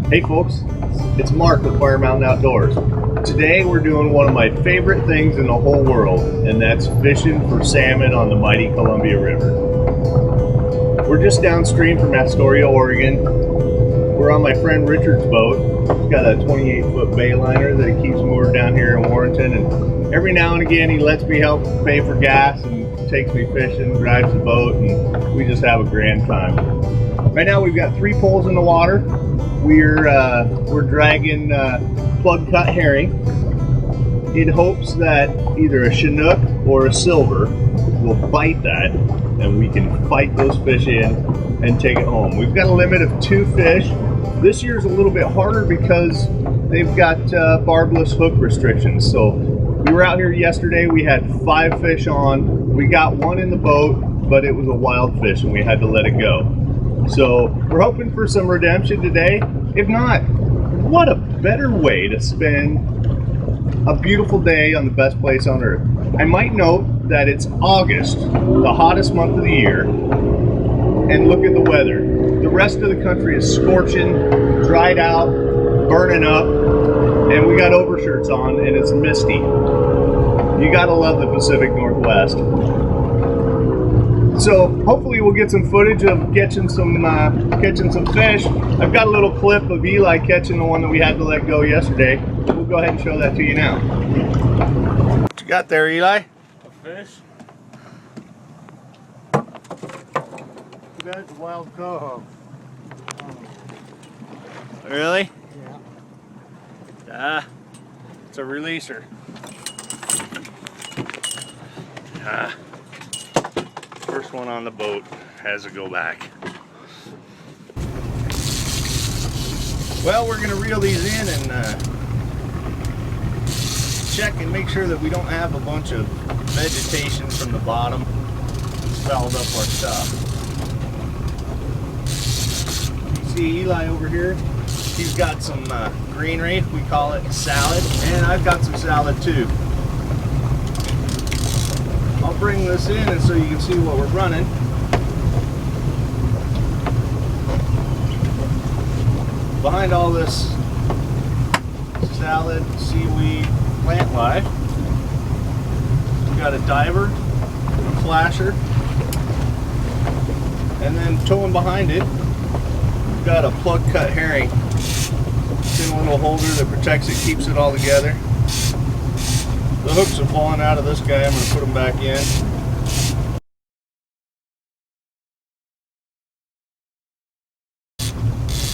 Hey folks, it's Mark with Fire Mountain Outdoors. Today we're doing one of my favorite things in the whole world, and that's fishing for salmon on the mighty Columbia River. We're just downstream from Astoria, Oregon. We're on my friend Richard's boat. He's got a 28-foot bay liner that he keeps moored down here in Warrenton, and every now and again he lets me help pay for gas and takes me fishing, drives the boat, and we just have a grand time. Right now we've got 3 poles in the water. We're dragging plug cut herring in hopes that either a Chinook or a silver will bite that and we can fight those fish in and take it home. We've got a limit of 2 fish. This year's a little bit harder because they've got barbless hook restrictions. So we were out here yesterday, we had 5 fish on. We got 1 in the boat, but it was a wild fish and we had to let it go. So we're hoping for some redemption today. If not, what a better way to spend a beautiful day on the best place on earth. I might note that it's August, the hottest month of the year, and look at the weather. The rest of the country is scorching, dried out, burning up, and we got overshirts on and it's misty. You gotta love the Pacific Northwest. So hopefully we'll get some footage of catching some fish. I've got a little clip of Eli catching the one that we had to let go yesterday. We'll go ahead and show that to you now. What you got there, Eli? A fish. That's a wild coho. Really? Yeah. It's a releaser. First one on the boat has to go back. Well, we're gonna reel these in and check and make sure that we don't have a bunch of vegetation from the bottom that's fouled up our stuff. You see Eli over here? He's got some greenery, we call it salad, and I've got some salad too. I'll bring this in and so you can see what we're running. Behind all this salad, seaweed, plant life, we've got a diver, a flasher, and then towing behind it, we've got a plug cut herring. It's in a little holder that protects it, keeps it all together. The hooks are falling out of this guy. I'm going to put them back in.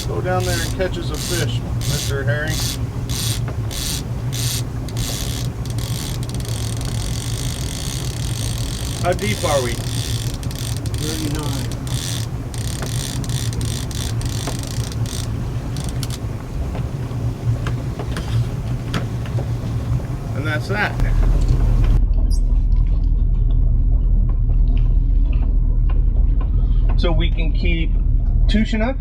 Go down there and catch us a fish, Mr. Herring. How deep are we? 39. And that's that. So we can keep 2 Chinook?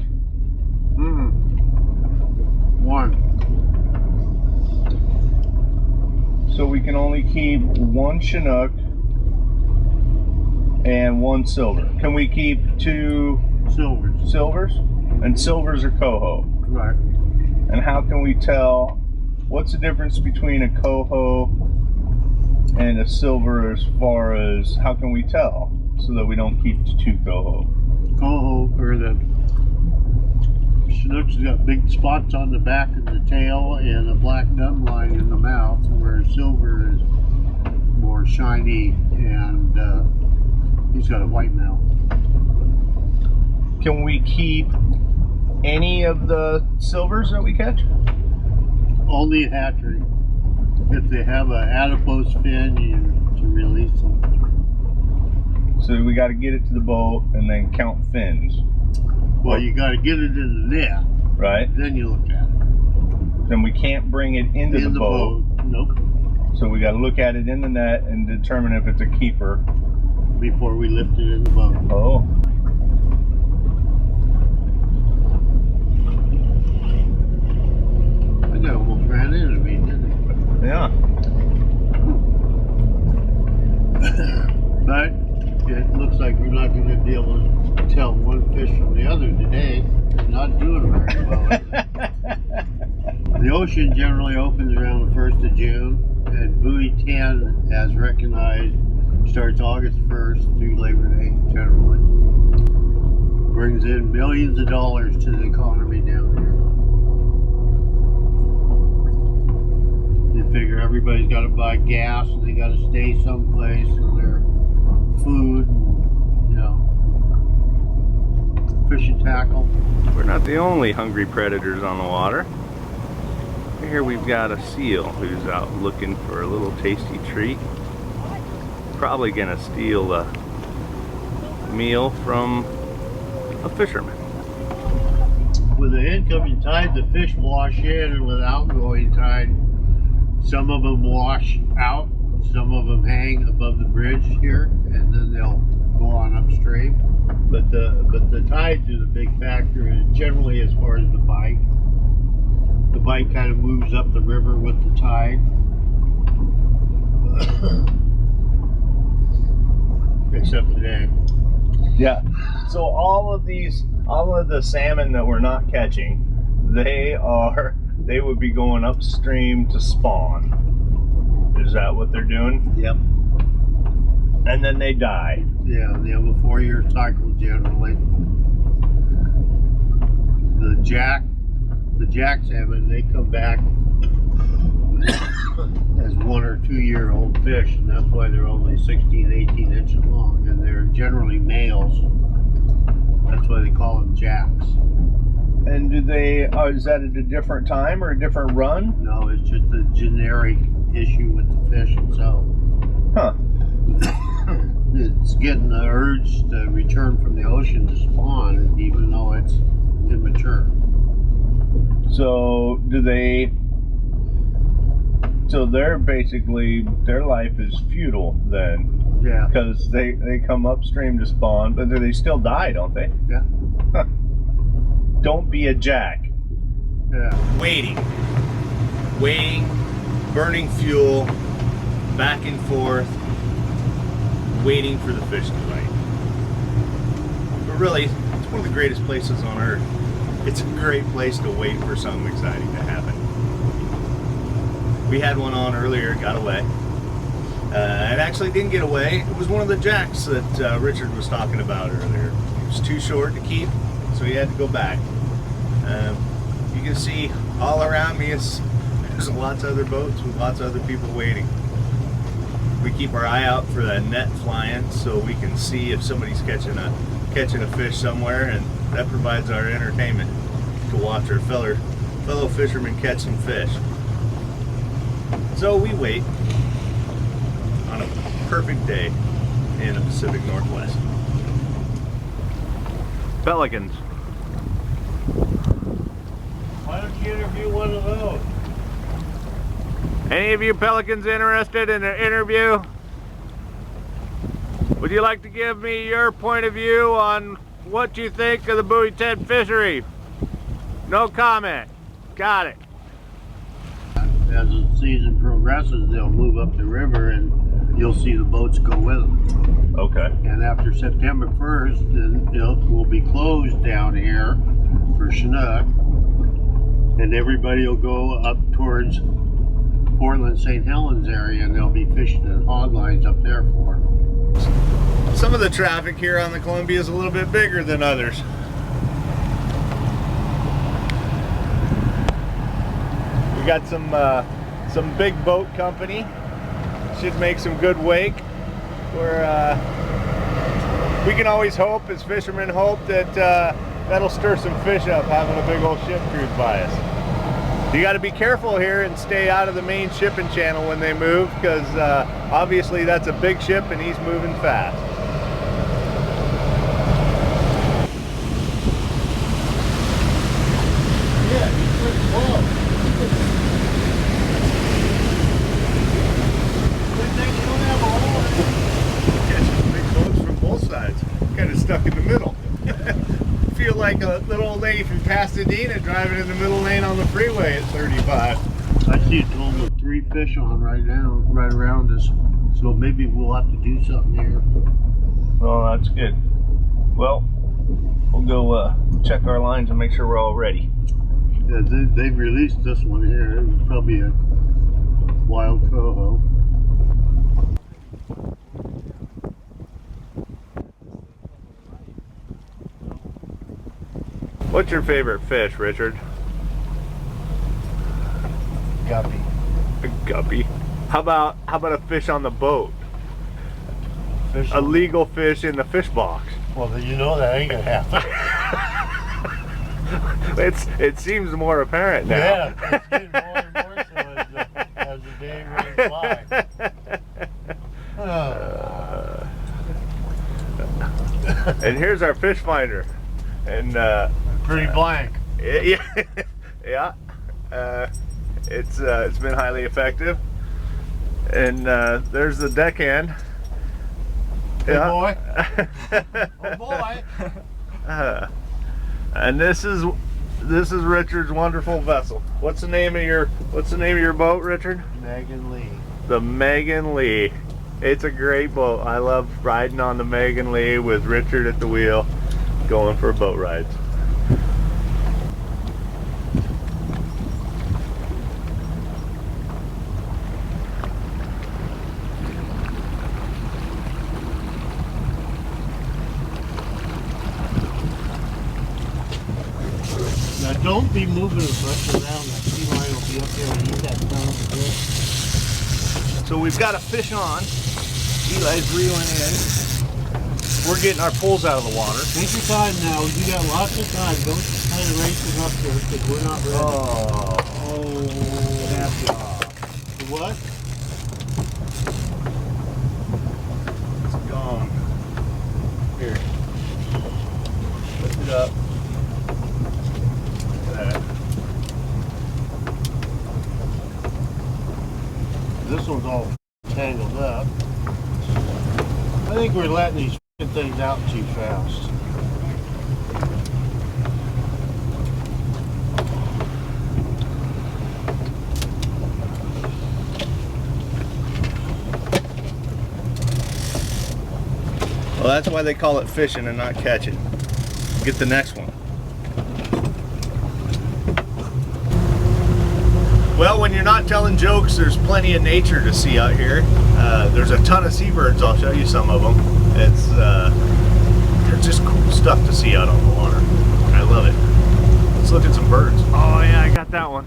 1. So we can only keep 1 Chinook and 1 silver. Can we keep 2 silvers? And silvers are Coho. Right. And how can we tell what's the difference between a Coho and a silver as far as how can we tell so that we don't keep 2 Coho? Coho, or the Chinook's got big spots on the back of the tail and a black gum line in the mouth, where silver is more shiny and he's got a white mouth. Can we keep any of the silvers that we catch? Only hatchery. If they have an adipose fin, you to release them. So we got to get it to the boat and then count fins. Well, you got to get it in the net, right? Then you look at it. Then we can't bring it into the boat. Nope. So we got to look at it in the net and determine if it's a keeper before we lift it in the boat. Oh. I got almost ran into me, didn't Yeah. But it looks like we're not going to be able to tell one fish from the other today. They're not doing very well. The ocean generally opens around the 1st of June, and Buoy 10, as recognized, starts August 1st through Labor Day, generally. Brings in millions of dollars to the economy down here. You figure everybody's got to buy gas, and they got to stay someplace, and their food, and, you know, fish and tackle. We're not the only hungry predators on the water. Here we've got a seal who's out looking for a little tasty treat. Probably gonna steal a meal from a fisherman. With the incoming tide, the fish wash in, and with the outgoing tide, some of them wash out, some of them hang above the bridge here, and then they'll go on upstream. But the tides is a big factor, and generally as far as the bite kind of moves up the river with the tide. Except today. Yeah. So all of the salmon that we're not catching, they would be going upstream to spawn. Is that what they're doing? Yep. And then they die. Yeah, they have a 4-year cycle generally. The jack salmon, they come back as 1 or 2 year old fish, and that's why they're only 16, 18 inches long, and they're generally males. That's why they call them jacks. And do they? Is that at a different time or a different run? No, it's just a generic issue with the fish itself. Huh. It's getting the urge to return from the ocean to spawn, even though it's immature. So do they? So they're basically, their life is futile then. Yeah. Because they come upstream to spawn, but they still die, don't they? Yeah. Huh. Don't be a jack. Yeah. Waiting, burning fuel, back and forth, waiting for the fish to bite. But really, it's one of the greatest places on earth. It's a great place to wait for something exciting to happen. We had one on earlier, got away. It actually didn't get away. It was one of the jacks that Richard was talking about earlier. It was too short to keep, so he had to go back. You can see all around me, there's lots of other boats with lots of other people waiting. We keep our eye out for that net flying so we can see if somebody's catching a fish somewhere, and that provides our entertainment to watch our fellow fishermen catch some fish. So we wait on a perfect day in the Pacific Northwest. Pelicans. Why don't you interview one of those? Any of you pelicans interested in an interview? Would you like to give me your point of view on what you think of the Buoy 10 fishery? No comment. Got it. As the season progresses, they'll move up the river, and you'll see the boats go with them. Okay. And after September 1st, then it will be closed down here for Chinook, and everybody will go up towards Portland, St. Helens area, and they'll be fishing at hog lines up there for them. Some of the traffic here on the Columbia is a little bit bigger than others. We got some big boat company. Should make some good wake. We can always hope, as fishermen hope, that that'll stir some fish up, having a big old ship cruise by us. You got to be careful here and stay out of the main shipping channel when they move, because obviously that's a big ship and he's moving fast. Yeah, he's pretty close. Good thing you don't have a hole. Catching big boats from both sides, kind of stuck in the middle. Feel like a little old lady from Pasadena driving in the middle lane on the freeway at 35. I see a total of 3 fish on right now, right around us. So maybe we'll have to do something here. Oh, that's good. Well, we'll go check our lines and make sure we're all ready. Yeah, they've released this one here. It was probably a wild coho. What's your favorite fish, Richard? Guppy. A guppy. How about a fish on the boat? Fish A legal fish in the fish box. Well, then you know that ain't gonna happen. It seems more apparent now. Yeah, it's getting more and more so as the day goes by. And here's our fish finder, and Pretty blank. yeah, yeah. It's been highly effective, and there's the deckhand. Hey, Yeah. boy. Oh boy. And this is Richard's wonderful vessel. What's the name of your boat, Richard? Megan Lee. The Megan Lee. It's a great boat. I love riding on the Megan Lee with Richard at the wheel, going for boat rides. Now don't be moving as much around. That sea lion will be up there and eat that son of a bitch. So we've got a fish on. Eli's reeling in. We're getting our pulls out of the water. Take your time now. You got lots of time. Don't try to race us up here because we're not ready. What? It's gone. Here. Lift it up. Look at that. This one's all tangled up. I think we're letting these things out too fast. Well, that's why they call it fishing and not catching. Get the next one. Well, when you're not telling jokes, there's plenty of nature to see out here. There's a ton of seabirds. I'll show you some of them. It's just cool stuff to see out on the water. I love it. Let's look at some birds. Oh yeah, I got that one.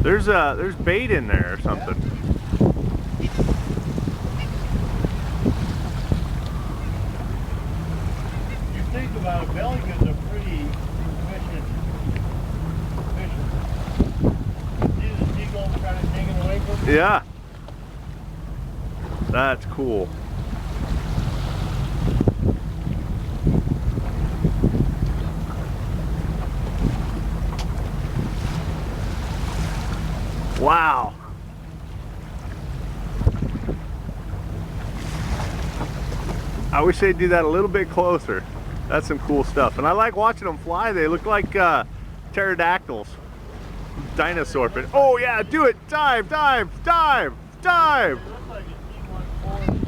There's bait in there or something. You think about it, belly goods are pretty efficient. See the seagulls trying to take it away from you? Yeah. That's cool. Wow. I wish they'd do that a little bit closer. That's some cool stuff. And I like watching them fly. They look like pterodactyls. Dinosaur fish. Oh yeah, do it. Dive, dive, dive, dive. It looks like a C-140.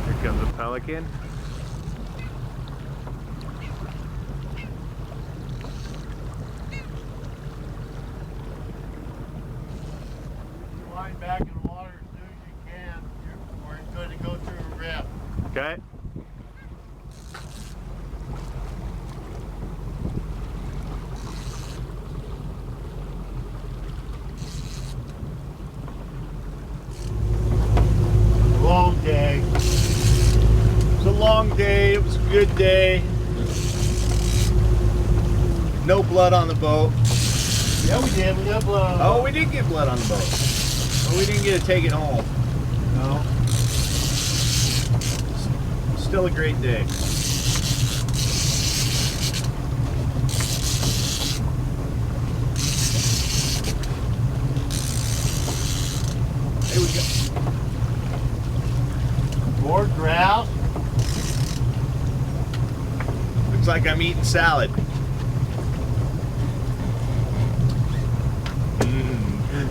Here comes a pelican. Line back in the water as soon as you can. We're going to go through a rip. Okay. Long day. It was a long day. It was a good day. No blood on the boat. Yeah, we did. We got blood. Oh, we did get blood on the boat. But we didn't get to take it home. No. Still a great day. like I'm eating salad.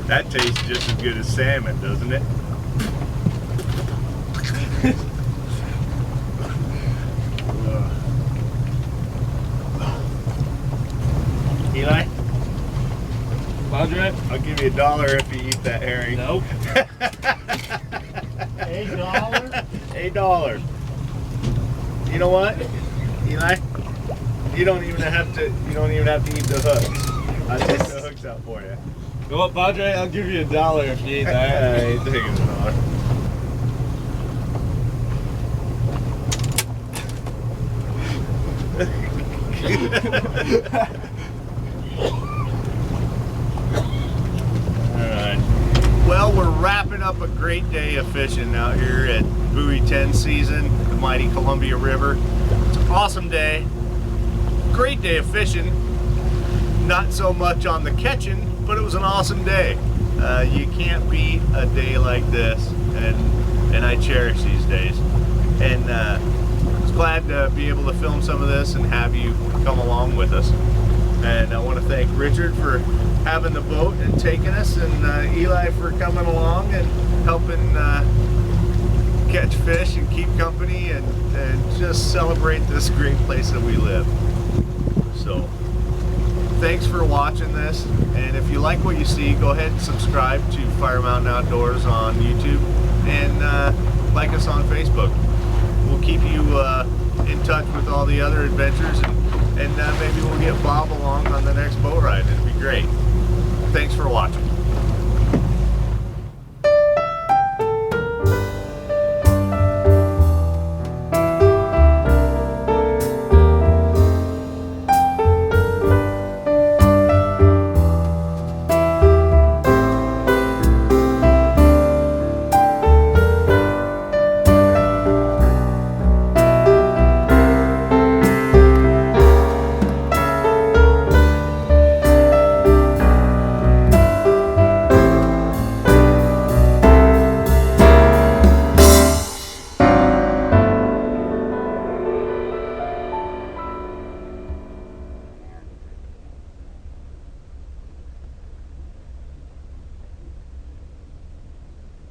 That tastes just as good as salmon, doesn't it? Eli? Padre? I'll give you $1 if you eat that herring. Nope. $8? $8. You know what, Eli? You don't even have to eat the hooks. I'll take the hooks out for you. You know what, Padre? I'll give you $1 if you eat that. I ain't taking $1. Alright. Well, we're wrapping up a great day of fishing out here at Buoy 10 season, the mighty Columbia River. It's an awesome day. Great day of fishing. Not so much on the catching, but it was an awesome day. You can't beat a day like this, and I cherish these days. And I was glad to be able to film some of this and have you come along with us. And I want to thank Richard for having the boat and taking us, and Eli for coming along and helping catch fish and keep company and just celebrate this great place that we live. So thanks for watching this, and if you like what you see, go ahead and subscribe to Fire Mountain Outdoors on YouTube and like us on Facebook. We'll keep you in touch with all the other adventures, and maybe we'll get Bob along on the next boat ride. It'd be great. Thanks for watching.